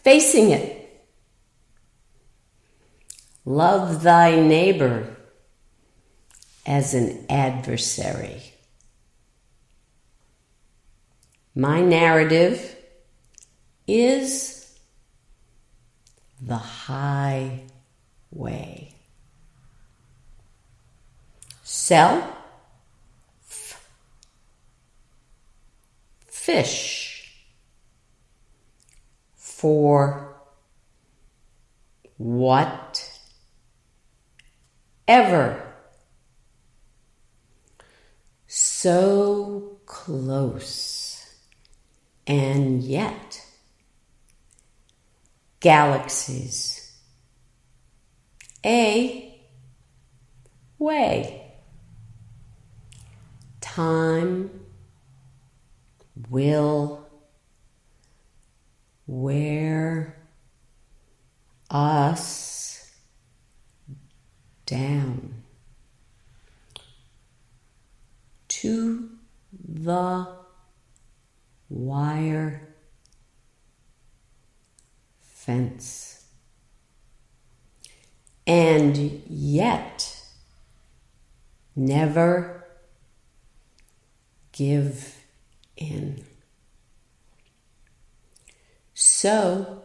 facing it. Love thy neighbor as an adversary. My narrative is the highway. Self, fish, for whatever. So close, and yet galaxies away. Time will wear us down to the wire fence. And yet, never give in. So,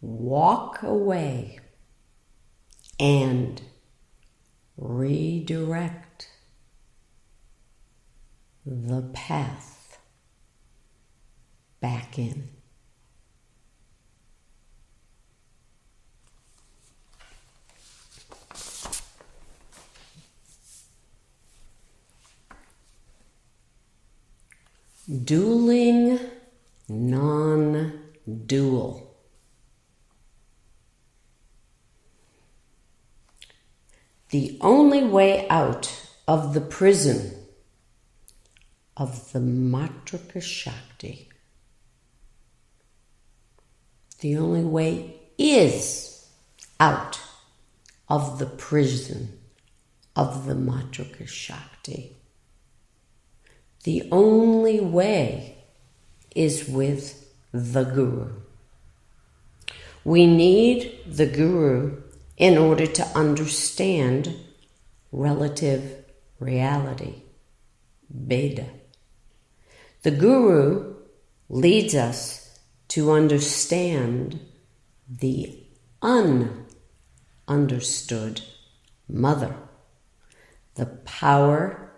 walk away and redirect the path back in. Dueling Nondual. The only way out of the prison of the Matrika Shakti. The only way is out of the prison of the Matrika Shakti. The only way is with the Guru. We need the Guru in order to understand relative reality, Veda. The Guru leads us to understand the ununderstood Mother, the power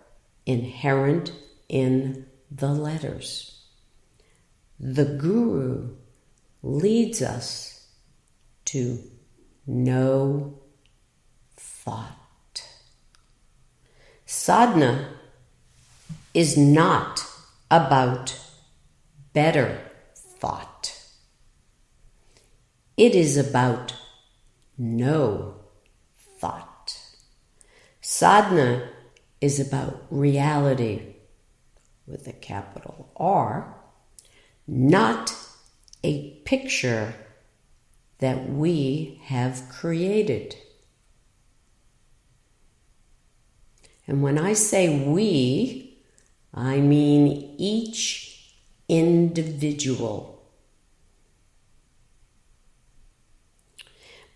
inherent in the letters. The Guru leads us to no thought. Sadhana is not about better thought. It is about no thought. Sadhana is about reality with a capital R, not a picture that we have created. And when I say we, I mean each individual.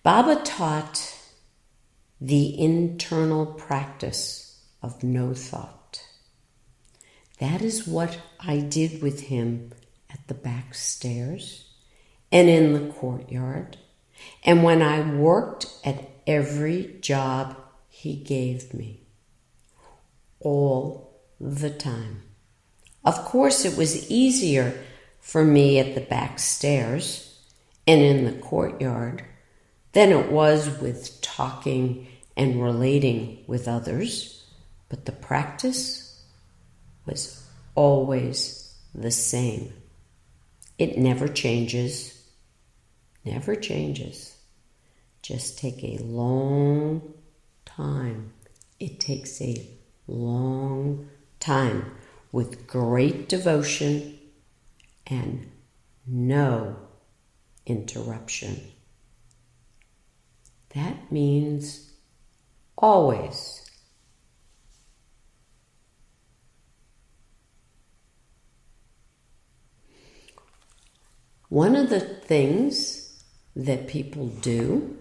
Baba taught the internal practice of no thought. That is what I did with him at the back stairs and in the courtyard, and when I worked at every job he gave me, all the time. Of course, it was easier for me at the back stairs and in the courtyard than it was with talking and relating with others, but the practice was always the same. It never changes. Never changes. Just take a long time. It takes a long time with great devotion and no interruption. That means always. One of the things that people do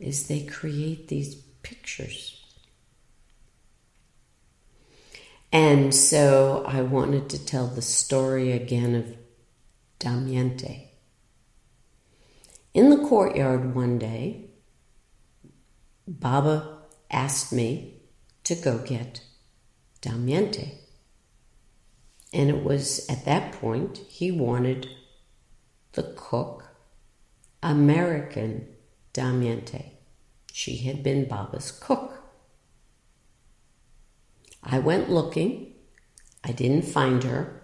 is they create these pictures. And so I wanted to tell the story again of Damiente. In the courtyard one day, Baba asked me to go get Damiente. And it was at that point he wanted the cook, American Damiente. She had been Baba's cook. I went looking. I didn't find her.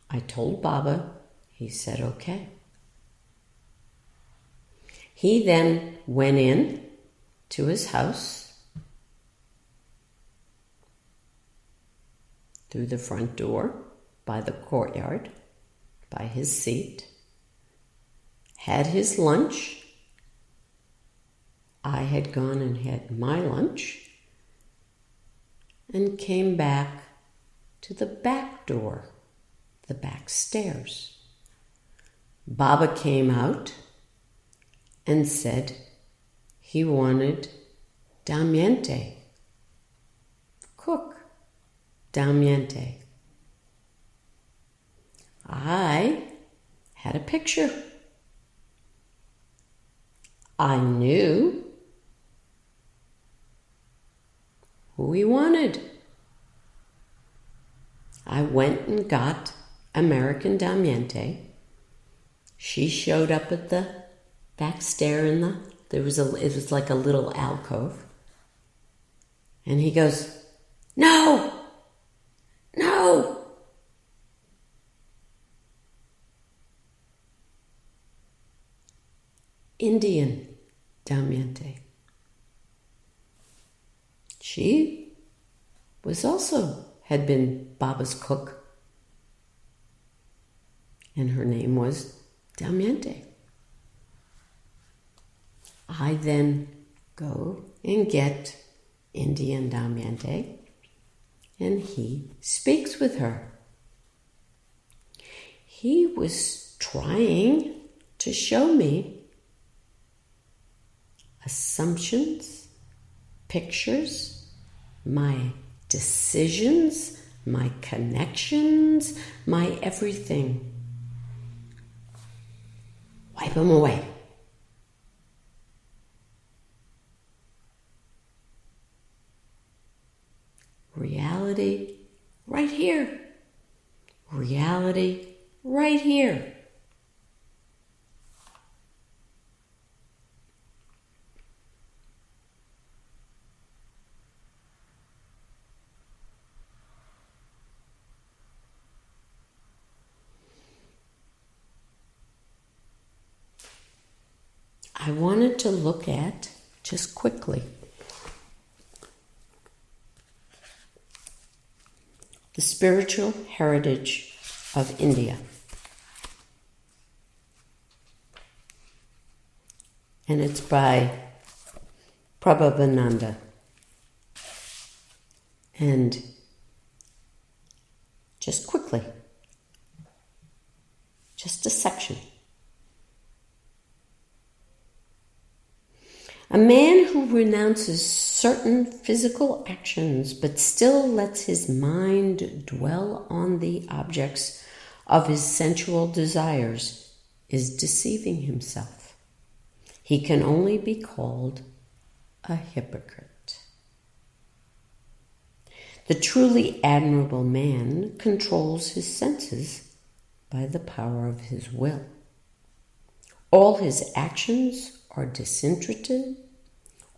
I told Baba. He said, okay. He then went in to his house through the front door, by the courtyard, by his seat, had his lunch. I had gone and had my lunch and came back to the back door, the back stairs. Baba came out and said he wanted Damiente, cook Damiente. I had a picture. I knew who he wanted. I went and got American Damiente. She showed up at the back stair it was like a little alcove. And he goes, no! Indian Damiente. She had been Baba's cook. And her name was Damiente. I then go and get Indian Damiente, and he speaks with her. He was trying to show me assumptions, pictures, my decisions, my connections, my everything. Wipe them away. Reality right here. Reality right here. I wanted to look at, just quickly, the spiritual heritage of India. And it's by Prabhavananda. And just quickly, just a section. A man who renounces certain physical actions but still lets his mind dwell on the objects of his sensual desires is deceiving himself. He can only be called a hypocrite. The truly admirable man controls his senses by the power of his will. All his actions are disinterested,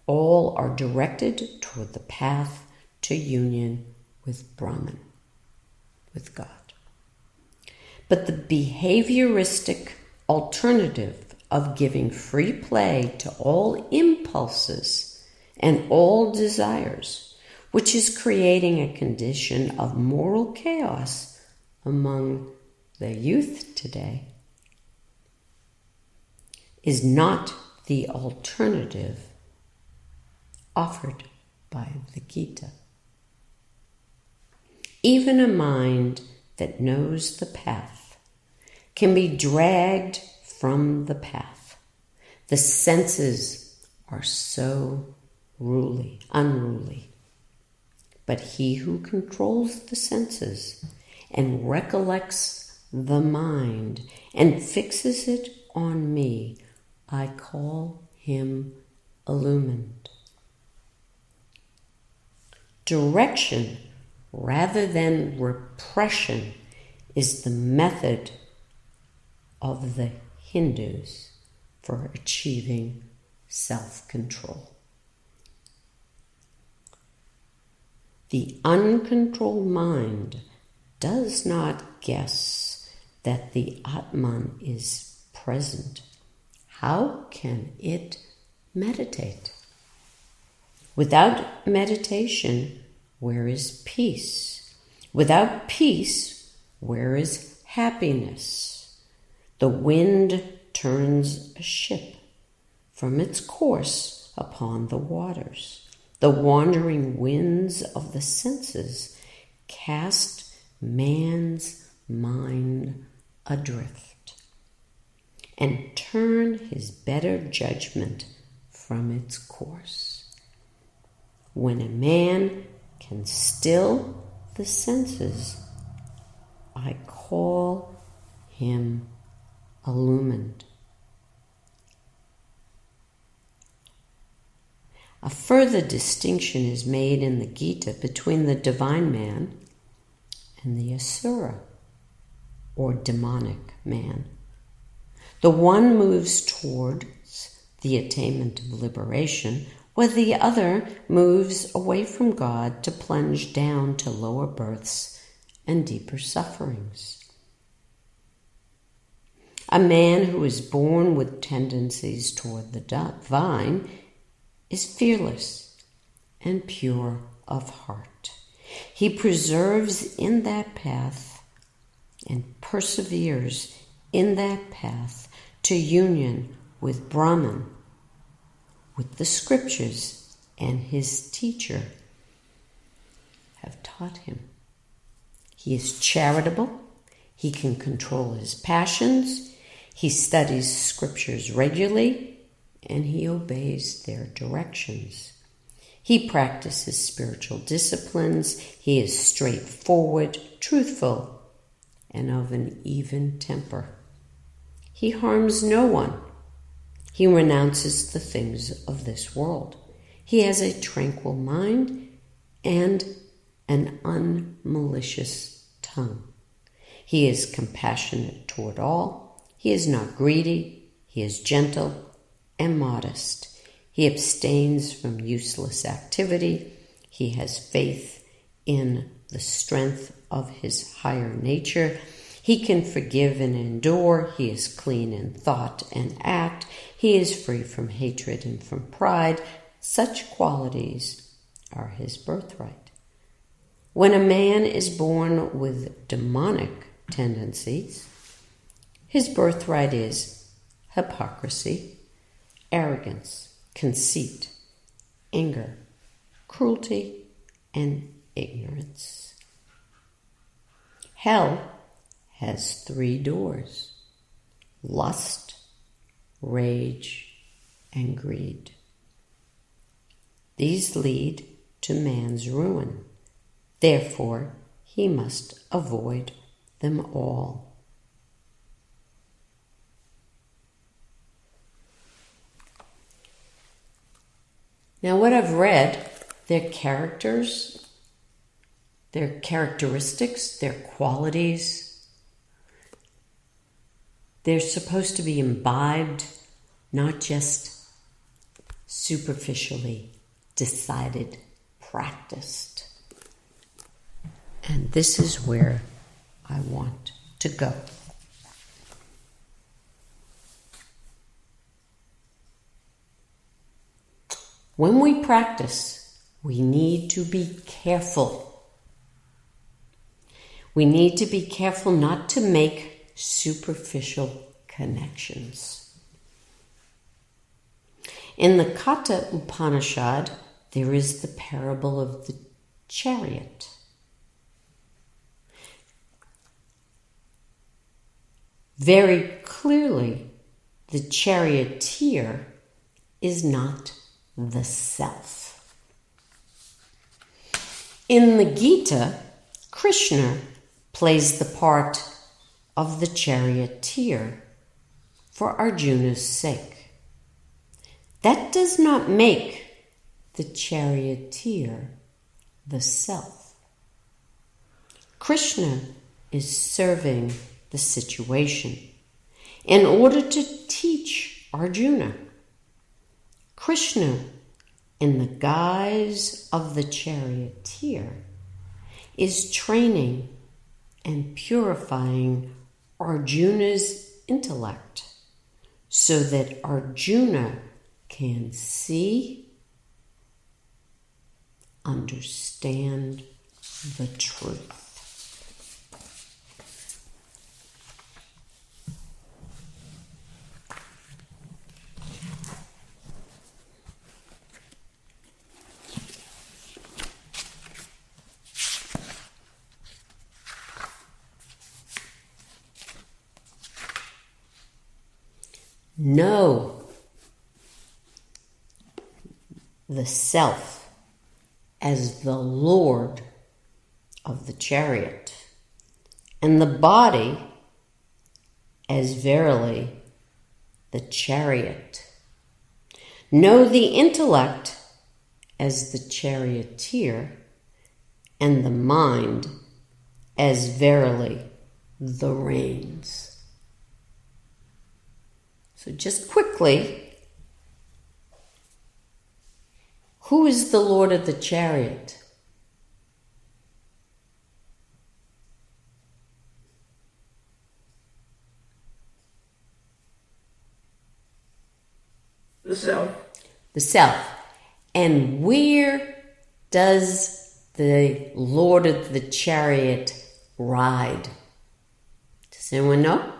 all are directed toward the path to union with Brahman, with God. But the behavioristic alternative of giving free play to all impulses and all desires, which is creating a condition of moral chaos among the youth today, is not the alternative offered by the Gita. Even a mind that knows the path can be dragged from the path. The senses are so unruly. But he who controls the senses and recollects the mind and fixes it on me, I call him illumined. Direction rather than repression is the method of the Hindus for achieving self-control. The uncontrolled mind does not guess that the Atman is present. How can it meditate? Without meditation, where is peace? Without peace, where is happiness? The wind turns a ship from its course upon the waters. The wandering winds of the senses cast man's mind adrift and turn his better judgment from its course. When a man can still the senses, I call him illumined. A further distinction is made in the Gita between the divine man and the asura, or demonic man. The one moves towards the attainment of liberation, while the other moves away from God to plunge down to lower births and deeper sufferings. A man who is born with tendencies toward the divine is fearless and pure of heart. He preserves in that path and perseveres in that path to union with Brahman, with the scriptures and his teacher have taught him. He is charitable, he can control his passions, he studies scriptures regularly, and he obeys their directions. He practices spiritual disciplines. He is straightforward, truthful, and of an even temper. He harms no one. He renounces the things of this world. He has a tranquil mind and an unmalicious tongue. He is compassionate toward all. He is not greedy. He is gentle and modest. He abstains from useless activity. He has faith in the strength of his higher nature. He can forgive and endure. He is clean in thought and act. He is free from hatred and from pride. Such qualities are his birthright. When a man is born with demonic tendencies, his birthright is hypocrisy, arrogance, conceit, anger, cruelty, and ignorance. Hell has 3 doors: lust, rage, and greed. These lead to man's ruin. Therefore, he must avoid them all. Now, what I've read, their characters, their characteristics, their qualities, they're supposed to be imbibed, not just superficially decided, practiced. And this is where I want to go. When we practice, we need to be careful. We need to be careful not to make superficial connections. In the Katha Upanishad, there is the parable of the chariot. Very clearly, the charioteer is not the self. In the Gita, Krishna plays the part of the charioteer for Arjuna's sake. That does not make the charioteer the self. Krishna is serving the situation in order to teach Arjuna. Krishna, in the guise of the charioteer, is training and purifying Arjuna's intellect so that Arjuna can see, understand the truth. Know the self as the Lord of the chariot, and the body as verily the chariot. Know the intellect as the charioteer, and the mind as verily the reins. So just quickly, who is the Lord of the chariot? The self. The self. And where does the Lord of the chariot ride? Does anyone know?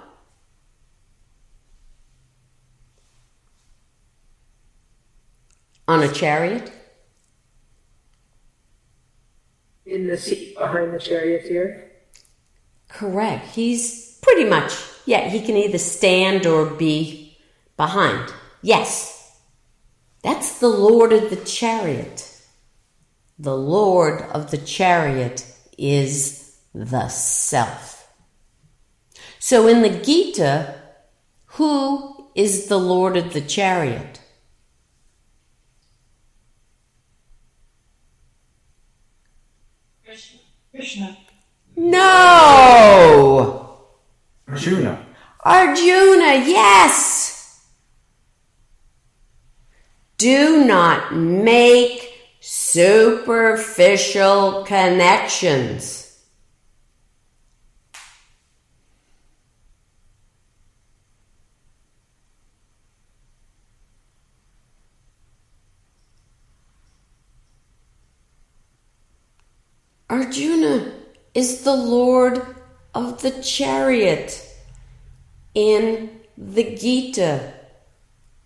On a chariot? In the seat behind the charioteer? Correct. He's pretty much, he can either stand or be behind. Yes. That's the Lord of the chariot. The Lord of the chariot is the self. So in the Gita, who is the Lord of the chariot? Krishna. No! Arjuna. Arjuna, yes! Do not make superficial connections. Arjuna is the Lord of the chariot in the Gita.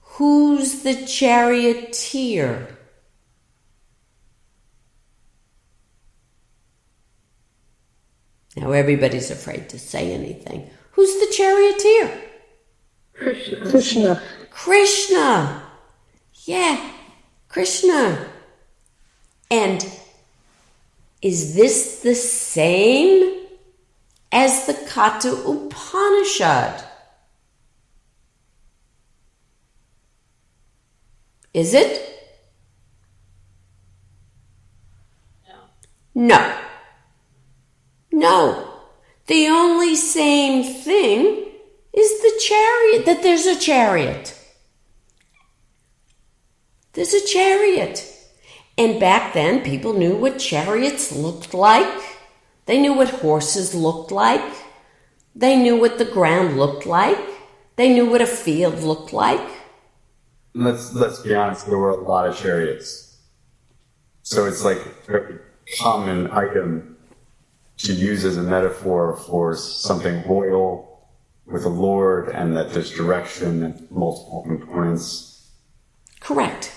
Who's the charioteer? Now everybody's afraid to say anything. Who's the charioteer? Krishna. Krishna. Yeah, Krishna. And is this the same as the Katha Upanishad? Is it? No. No. The only same thing is the chariot, that there's a chariot. There's a chariot. And back then, people knew what chariots looked like. They knew what horses looked like. They knew what the ground looked like. They knew what a field looked like. Let's be honest, there were a lot of chariots. So it's like a very common item to use as a metaphor for something royal with a lord, and that there's direction and multiple components. Correct.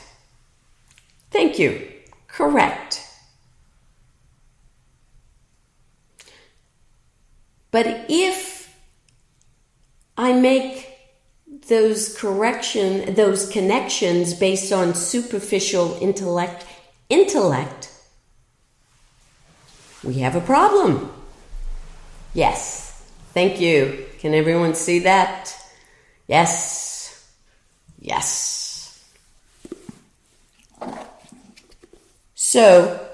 Thank you. Correct. But if I make those connections based on superficial intellect, we have a problem. Yes. Thank you. Can everyone see that? Yes. Yes. So,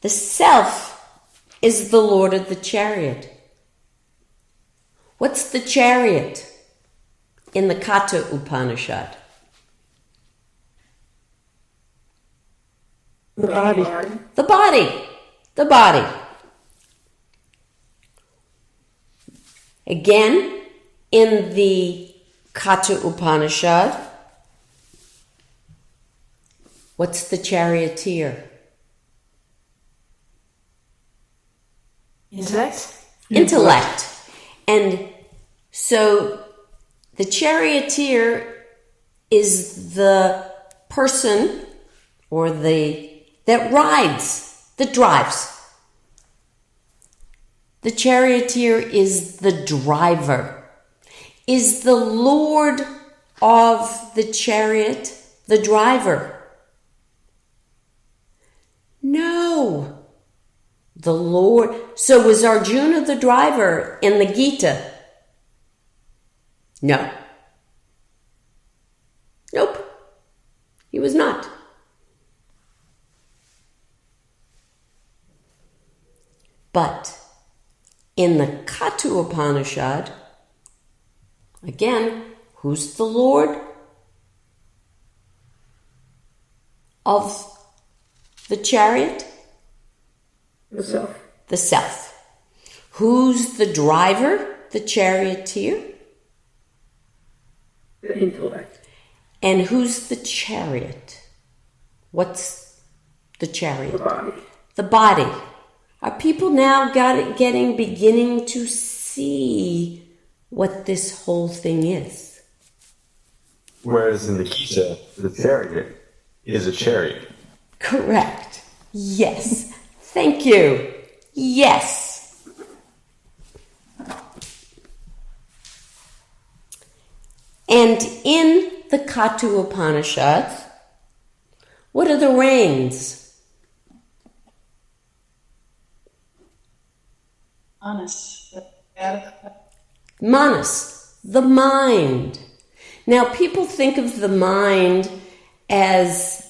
the self is the Lord of the chariot. What's the chariot in the Katha Upanishad? The body. The body. The body. Again, in the Katha Upanishad, what's the charioteer? Intellect. And so the charioteer is the person or that rides, that drives. The charioteer is the driver. Is the Lord of the chariot the driver? No. The Lord. So was Arjuna the driver in the Gita? No. Nope. He was not. But in the Katha Upanishad, again, who's the Lord of the chariot? The self. The self. Who's the driver, the charioteer? The intellect. And who's the chariot? What's the chariot? The body. The body. Are people now beginning to see what this whole thing is? Whereas in the Gita, the chariot is a chariot. Correct. Yes. Thank you. Yes. And in the Katha Upanishads, what are the reins? Manas, the mind. Now, people think of the mind as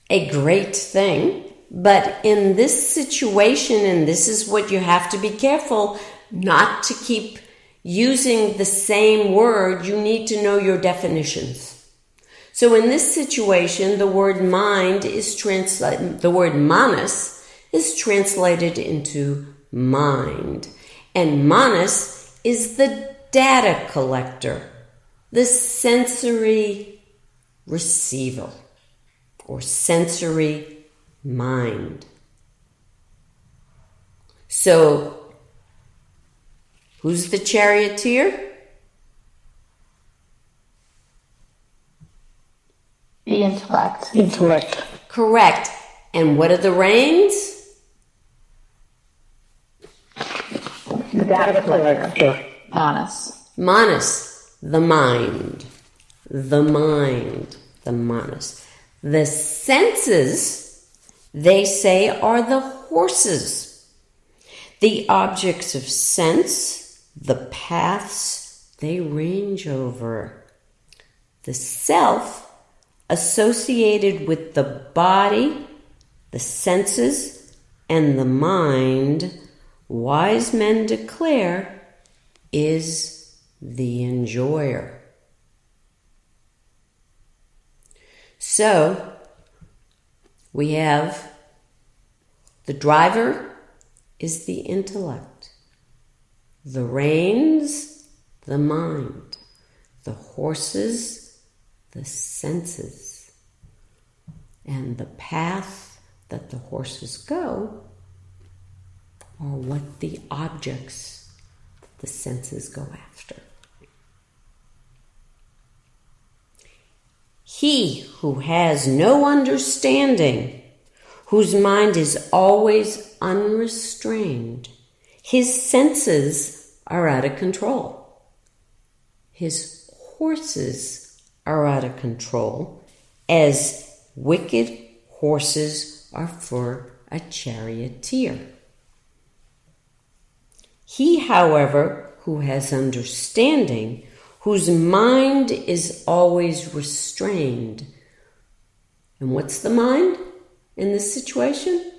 a great thing, but in this situation, and this is what you have to be careful not to keep using the same word, you need to know your definitions. So in this situation, the word mind is the word manas is translated into mind. And manas is the data collector, the sensory receiver, or sensory mind. So, who's the charioteer? The intellect. Intellect. Correct. And what are the reins? The data collector. Manas. Manas, the mind. The mind, the manas. The senses, they say, are the horses. The objects of sense, the paths they range over. The self, associated with the body, the senses, and the mind, wise men declare, is the enjoyer. So, we have the driver is the intellect, the reins, the mind, the horses, the senses, and the path that the horses go are what the objects the senses go after. He who has no understanding, whose mind is always unrestrained, his senses are out of control. his horses are out of control, as wicked horses are for a charioteer. He, however, who has understanding, whose mind is always restrained. And what's the mind in this situation?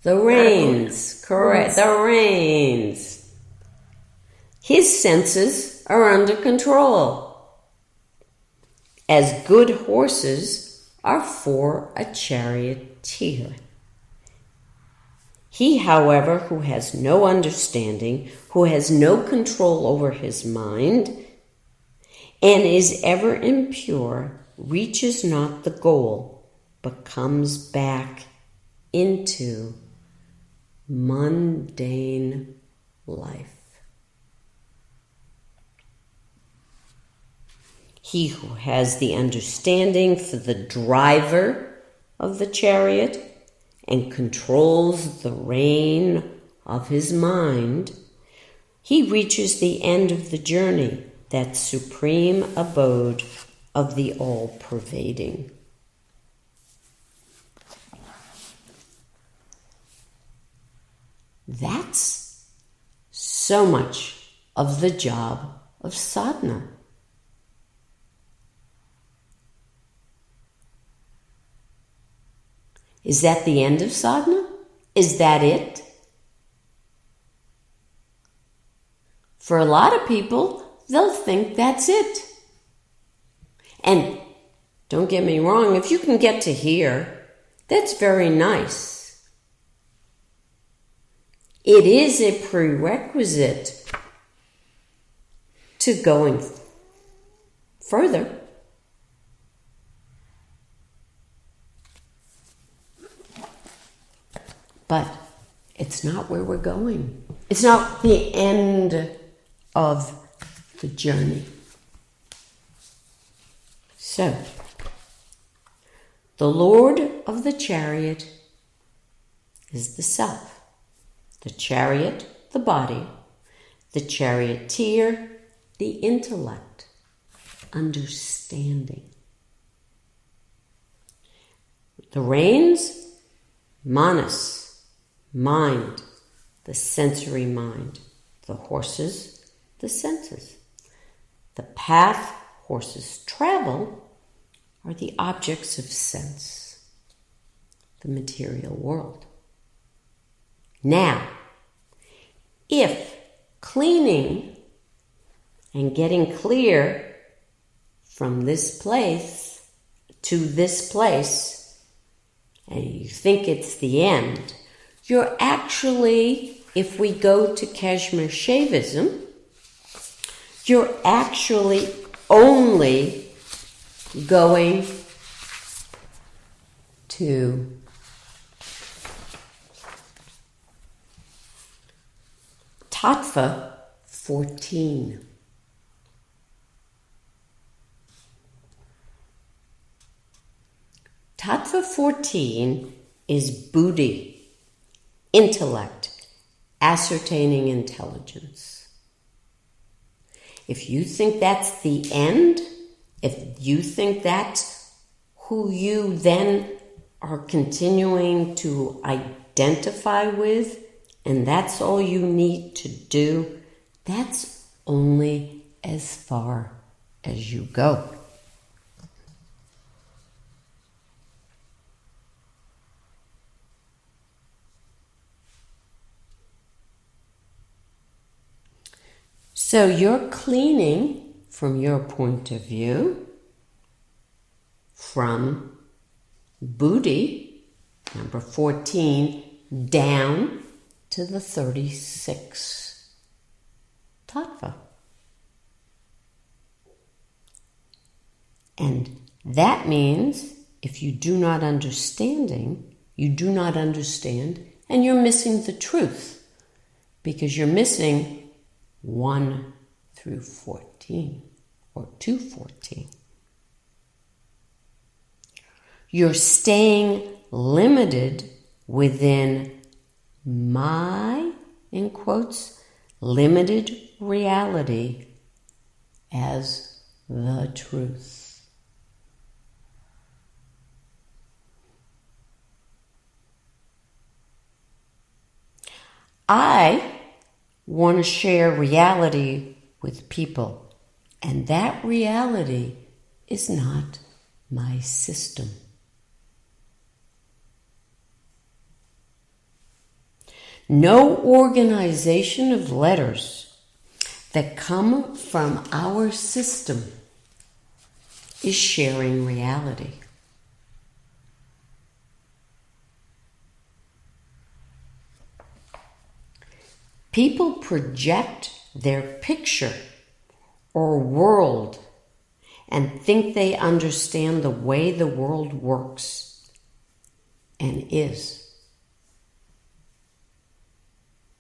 The reins, correct, the reins. His senses are under control, as good horses are for a charioteer. He, however, who has no understanding, who has no control over his mind, and is ever impure, reaches not the goal, but comes back into mundane life. He who has the understanding for the driver of the chariot and controls the rein of his mind, he reaches the end of the journey, that supreme abode of the all-pervading. That's so much of the job of sadhana. Is that the end of sadhana? Is that it? For a lot of people, they'll think that's it. And don't get me wrong, if you can get to here, that's very nice. It is a prerequisite to going further. But it's not where we're going. It's not the end of the journey. So, the Lord of the chariot is the self. The chariot, the body. The charioteer, the intellect, understanding. The reins, manas, mind, the sensory mind. The horses, the senses. The path horses travel are the objects of sense, the material world. Now, if cleaning and getting clear from this place to this place, and you think it's the end, you're actually, if we go to Kashmir Shaivism, you're actually only going to Tattva 14. Tattva 14 is buddhi, intellect, ascertaining intelligence. If you think that's the end, if you think that's who you then are continuing to identify with, and that's all you need to do, that's only as far as you go. So you're cleaning, from your point of view, from buddhi, number 14, down to the 36 tattva. And that means if you do not understanding, you do not understand, and you're missing the truth, because you're missing 1 through 14 or 214. You're staying limited within my, in quotes, limited reality as the truth. I want to share reality with people, and that reality is not my system. No organization of letters that come from our system is sharing reality. People project their picture or world and think they understand the way the world works and is.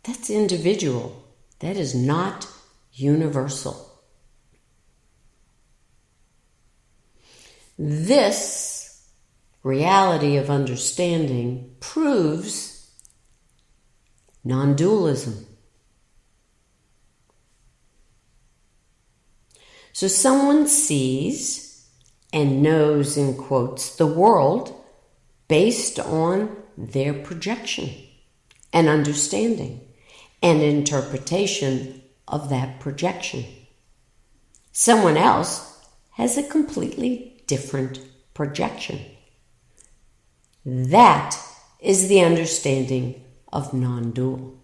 That's individual. That is not universal. This reality of understanding proves non-dualism. So someone sees and knows, in quotes, the world based on their projection and understanding and interpretation of that projection. Someone else has a completely different projection. That is the understanding of non-dual.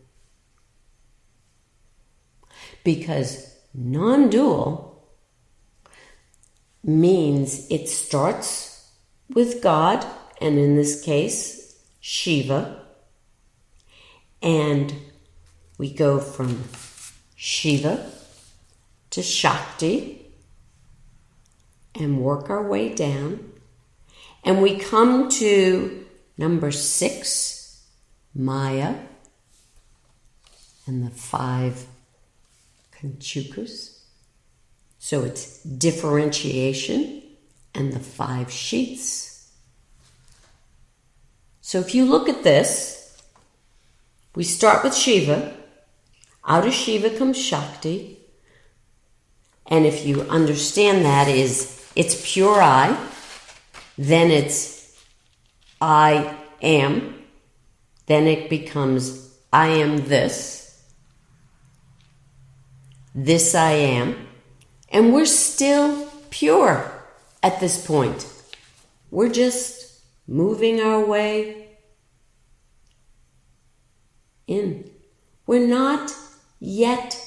Because non-dual means it starts with God, and in this case, Shiva, and we go from Shiva to Shakti and work our way down, and we come to number 6, Maya, and the 5 Kanchukas. So it's differentiation and the 5 sheets. So if you look at this, we start with Shiva. Out of Shiva comes Shakti. And if you understand that it's pure I, then it's I am, then it becomes I am this I am, and we're still pure at this point. We're just moving our way in. We're not yet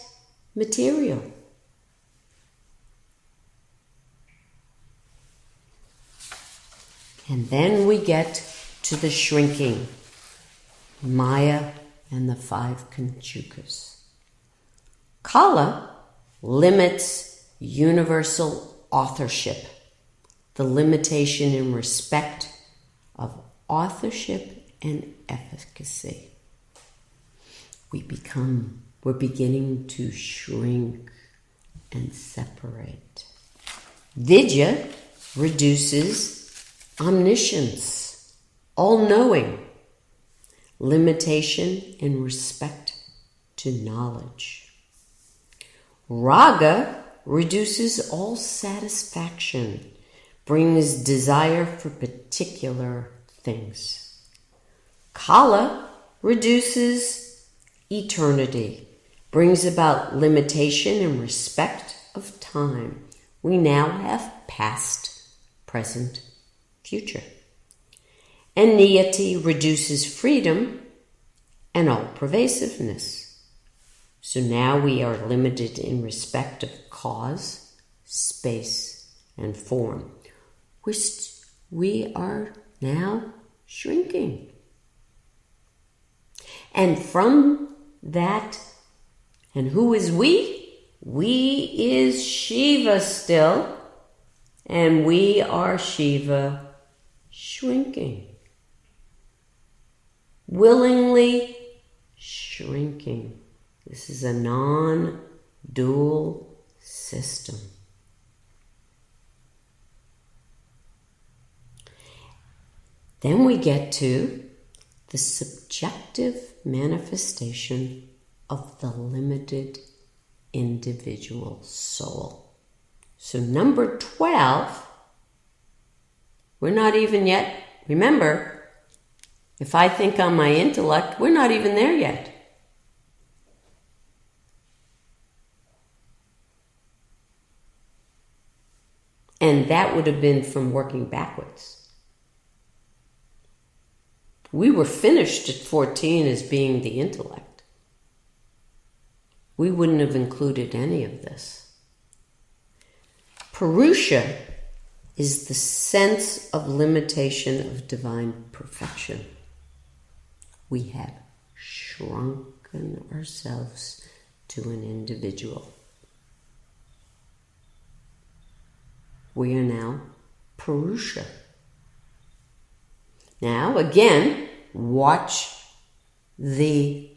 material. And then we get to the shrinking, Maya and the 5 Kanchukas. Kala limits universal authorship, the limitation in respect of authorship and efficacy. We're beginning to shrink and separate. Vidya reduces omniscience, all-knowing, limitation in respect to knowledge. Raga reduces all satisfaction, brings desire for particular things. Kala reduces eternity, brings about limitation in respect of time. We now have past, present, future. And niyati reduces freedom and all pervasiveness. So now we are limited in respect of cause, space, and form. We are now shrinking. And from that, and who is we? We is Shiva still, and we are Shiva shrinking. Willingly shrinking. This is a non-dual system. Then we get to the subjective manifestation of the limited individual soul. So number 12, we're not even yet. Remember, if I think on my intellect, we're not even there yet. And that would have been from working backwards. We were finished at 14 as being the intellect. We wouldn't have included any of this. Purusha is the sense of limitation of divine perfection. We have shrunken ourselves to an individual. We are now Purusha. Now, again, watch the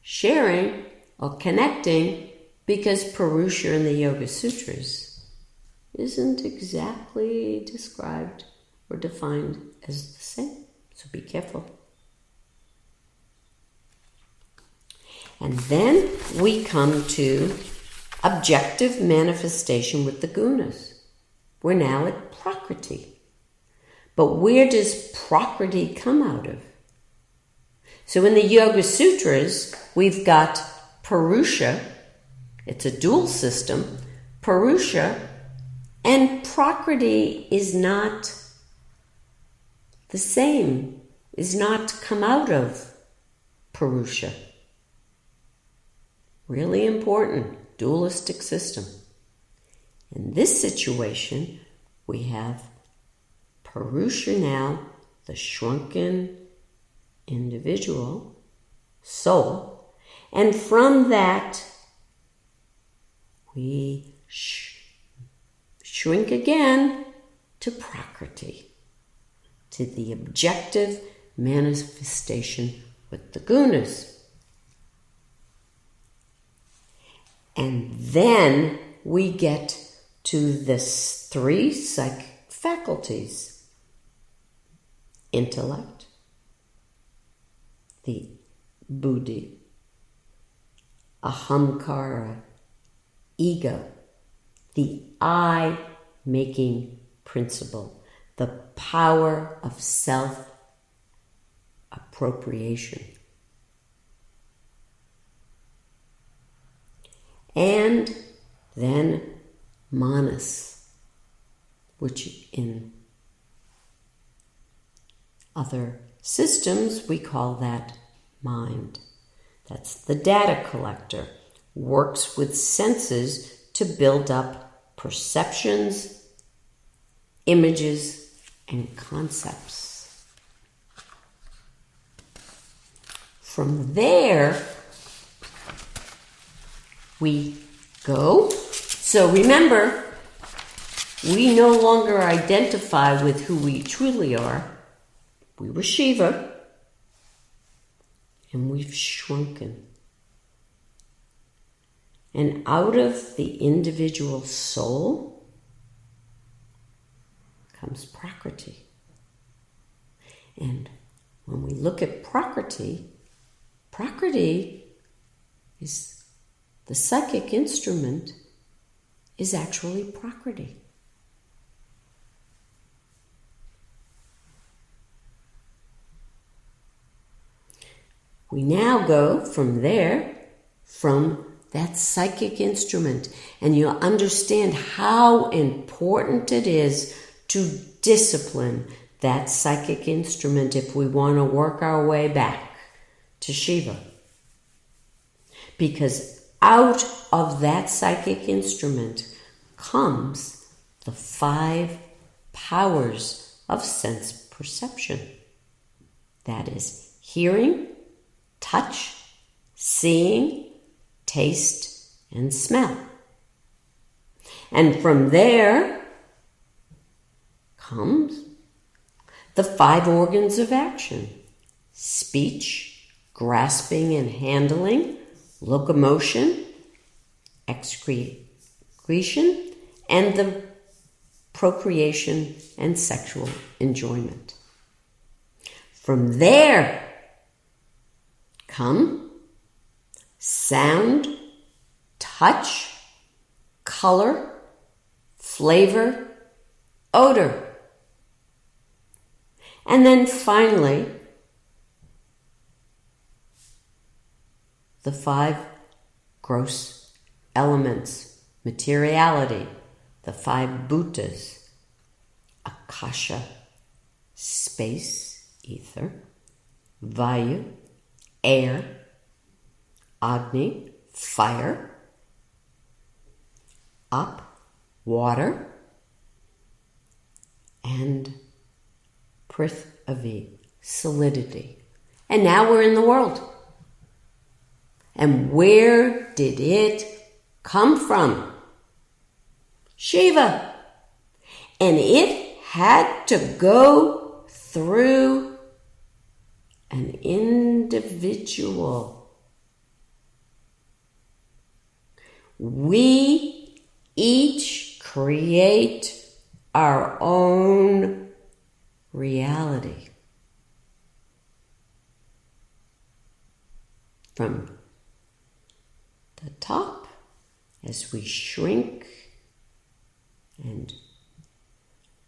sharing or connecting, because Purusha in the Yoga Sutras isn't exactly described or defined as the same. So be careful. And then we come to objective manifestation with the gunas. We're now at Prakriti. But where does Prakriti come out of? So in the Yoga Sutras, we've got Purusha. It's a dual system. Purusha and Prakriti is not the same, is not come out of Purusha. Really important, dualistic system. In this situation, we have Purusha now, the shrunken individual soul, and from that we shrink again to Prakriti, to the objective manifestation with the gunas. And then we get to the three psychic faculties: intellect, the buddhi, ahamkara, ego, the I-making principle, the power of self-appropriation. And then manas, which in other systems we call that mind. That's the data collector, works with senses to build up perceptions, images, and concepts. From there, we go. So remember, we no longer identify with who we truly are. We were Shiva, and we've shrunken. And out of the individual soul comes Prakriti. And when we look at Prakriti, Prakriti is the psychic instrument, is actually Prakriti. We now go from there, from that psychic instrument, and you'll understand how important it is to discipline that psychic instrument if we want to work our way back to Shiva. Because out of that psychic instrument comes the 5 powers of sense perception. That is hearing, touch, seeing, taste, and smell. And from there comes the 5 organs of action: speech, grasping and handling, locomotion, excretion, and the procreation and sexual enjoyment. From there come sound, touch, color, flavor, odor. And then finally, the 5 gross elements: materiality, the 5 bhutas, akasha, space, ether, vayu, air, agni, fire, up, water, and prithvi, solidity. And now we're in the world. And where did it come from? Shiva. And it had to go through an individual. We each create our own reality. From the top, as we shrink and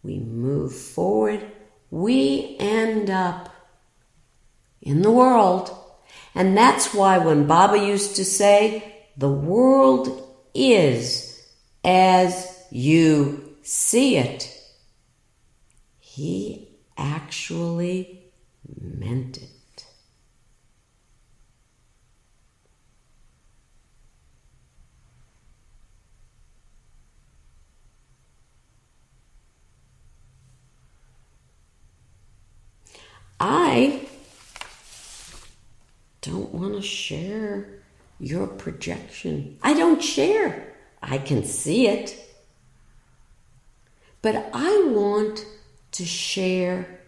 we move forward, we end up in the world. And that's why when Baba used to say, the world is as you see it, he actually meant it. I don't want to share your projection. I don't share. I can see it. But I want to share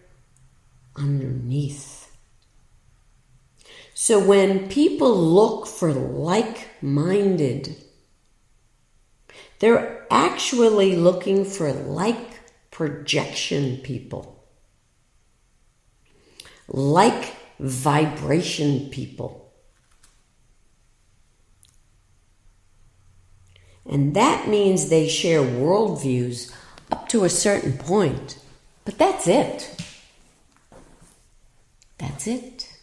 underneath. So when people look for like-minded, they're actually looking for like projection people. Like vibration people. And that means they share worldviews up to a certain point. But that's it. That's it.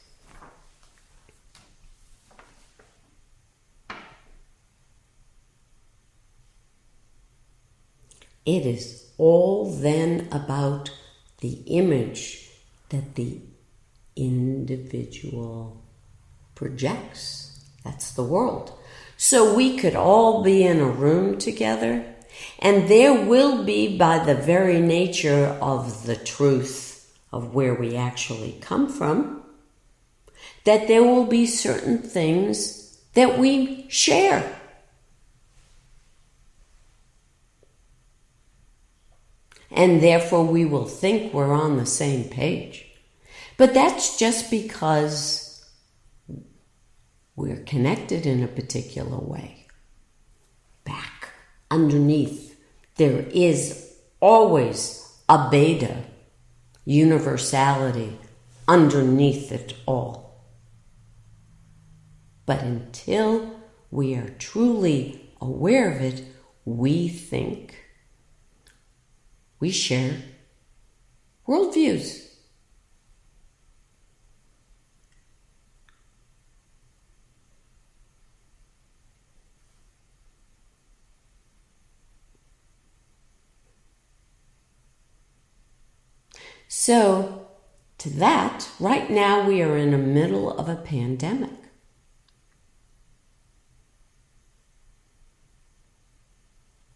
It is all then about the image that the individual projects. That's the world. So we could all be in a room together, and there will be, by the very nature of the truth of where we actually come from, that there will be certain things that we share. And therefore we will think we're on the same page. But that's just because we're connected in a particular way. Back, underneath, there is always a beta, universality, underneath it all. But until we are truly aware of it, we think we share worldviews. So, to that, right now we are in the middle of a pandemic.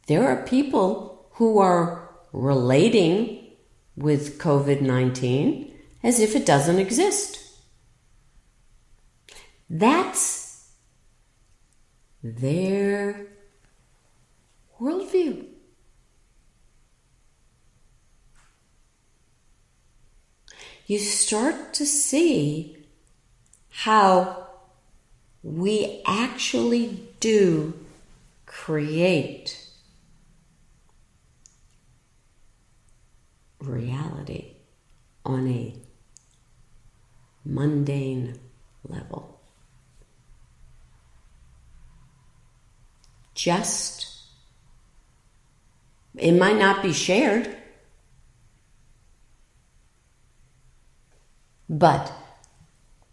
There are people who are relating with COVID-19 as if it doesn't exist. That's their worldview. You start to see how we actually do create reality on a mundane level. it might not be shared, but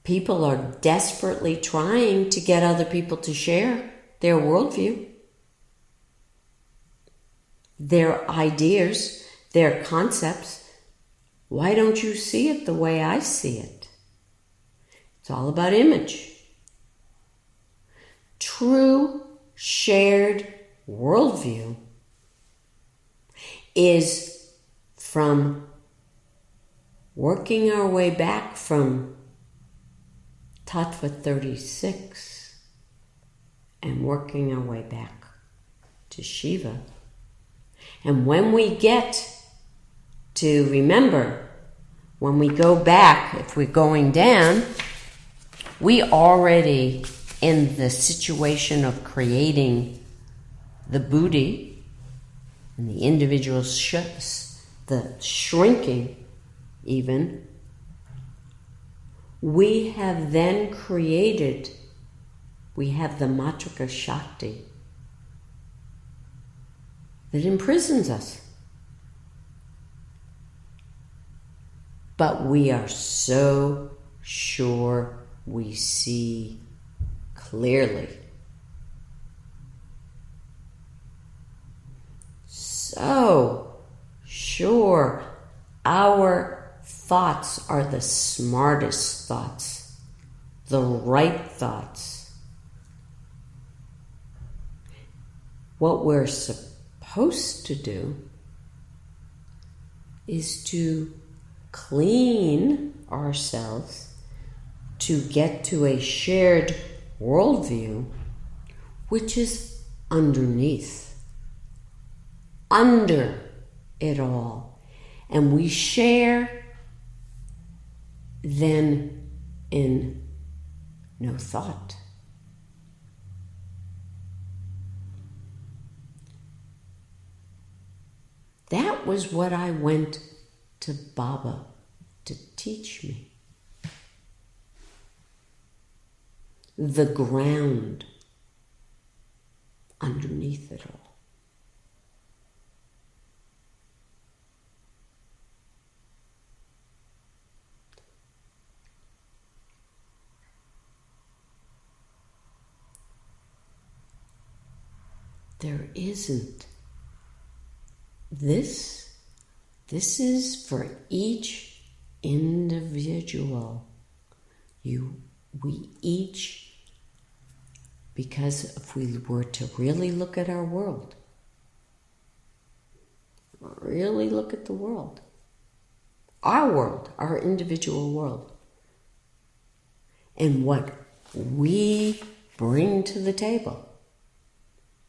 people are desperately trying to get other people to share their worldview, their ideas, their concepts. Why don't you see it the way I see it? It's all about image. True shared worldview is from working our way back from Tattva 36 and working our way back to Shiva. And when we get to remember, when we go back, if we're going down, we already in the situation of creating the buddhi and the individual the shrinking even, we have then created, we have the Matrika Shakti that imprisons us. But we are so sure we see clearly. So sure our thoughts are the smartest thoughts, the right thoughts. What we're supposed to do is to clean ourselves to get to a shared worldview, which is underneath, under it all. And we share then in no thought. That was what I went to Baba to teach me. The ground underneath it all. There isn't. This is for each individual. We each, because if we were to really look at our world, really look at the world, our individual world, and what we bring to the table,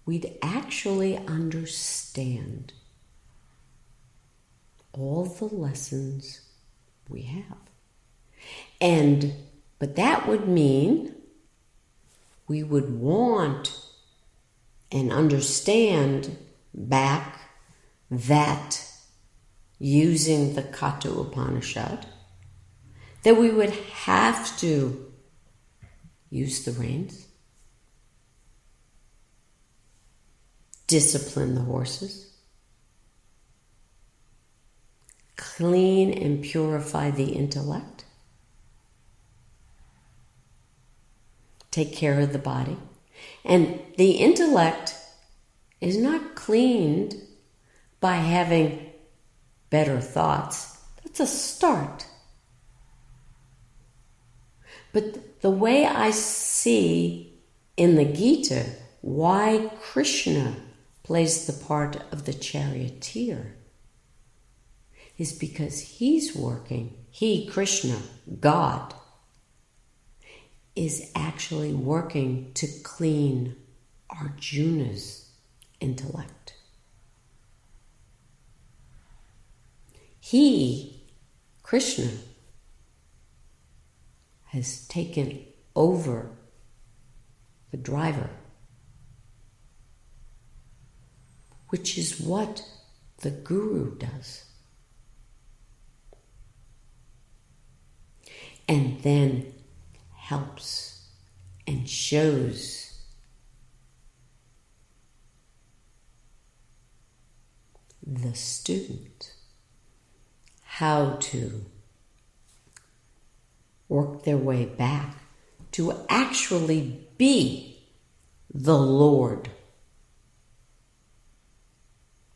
we'd actually understand all the lessons we have. But that would mean we would want and understand back that using the Katha Upanishad, that we would have to use the reins, discipline the horses, clean and purify the intellect, take care of the body. And the intellect is not cleaned by having better thoughts. That's a start. But the way I see in the Gita why Krishna plays the part of the charioteer is because he's working, Krishna, God, is actually working to clean Arjuna's intellect. Krishna, has taken over the driver, which is what the guru does. And then helps and shows the student how to work their way back to actually be the Lord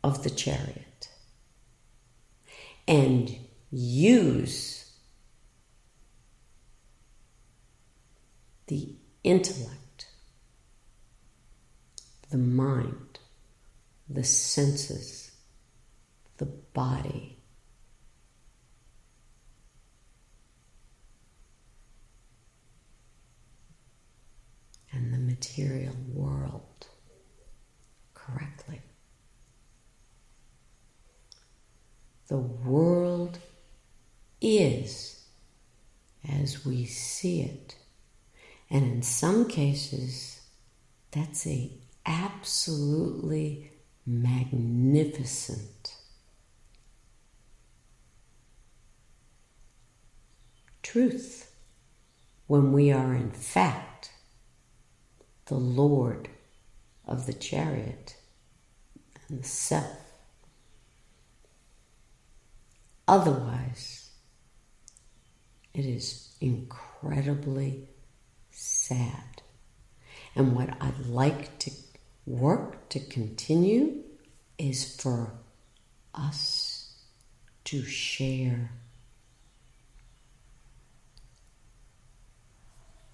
of the chariot and use the intellect, the mind, the senses, the body, and the material world correctly. The world is as we see it. And in some cases, that's a absolutely magnificent truth when we are in fact the Lord of the chariot and the self. Otherwise, it is incredibly sad. And what I'd like to work to continue is for us to share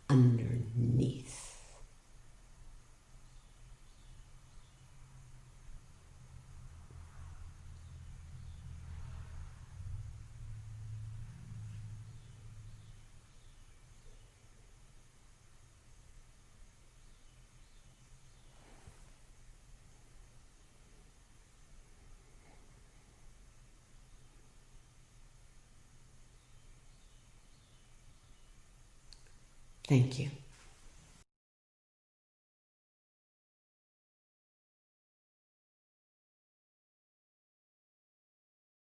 underneath. Thank you.